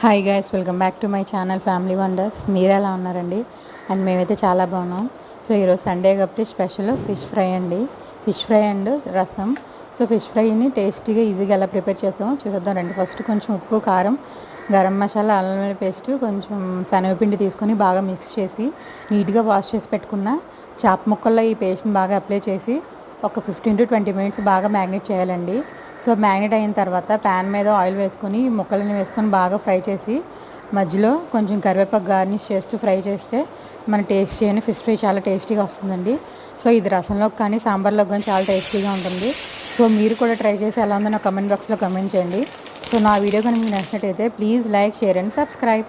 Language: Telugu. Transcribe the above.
Hi guys, welcome back to my channel family wonders. మీరు ఎలా ఉన్నారండి? అండ్ మేమైతే చాలా బాగున్నాం. సో ఈరోజు సండే కాబట్టి స్పెషల్ ఫిష్ ఫ్రై అండి. ఫిష్ ఫ్రై అండ్ రసం. సో ఫిష్ ఫ్రైని టేస్టీగా ఈజీగా ఎలా ప్రిపేర్ చేస్తామో చూసేద్దాం రండి. ఫస్ట్ కొంచెం ఉప్పు, కారం, గరం మసాలా, అల్లం వెల్లుల్లి పేస్ట్, కొంచెం శనగపిండి తీసుకొని బాగా మిక్స్ చేసి నీట్గా వాష్ చేసి పెట్టుకున్న చేప ముక్కల్లో ఈ పేస్ట్ని బాగా అప్లై చేసి ఒక 15 to 20 మినిట్స్ బాగా మ్యాగ్నేట్ చేయాలండి. సో మ్యాగ్నేట్ అయిన తర్వాత ప్యాన్ మీద ఆయిల్ వేసుకొని ముక్కలని వేసుకొని బాగా ఫ్రై చేసి మధ్యలో కొంచెం కరివేపాకు గార్నిష్ చేస్తూ ఫ్రై చేస్తే మన టేస్టీ అయిన ఫిష్ ఫ్రై చాలా టేస్టీగా వస్తుందండి. సో ఇది రసంలోకి కానీ సాంబార్లోకి కానీ చాలా టేస్టీగా ఉంటుంది. సో మీరు కూడా ట్రై చేసి ఎలా ఉందో నా కమెంట్ బాక్స్లో కమెంట్ చేయండి. సో నా వీడియో కనుక మీకు నచ్చినట్టయితే please like, share and subscribe.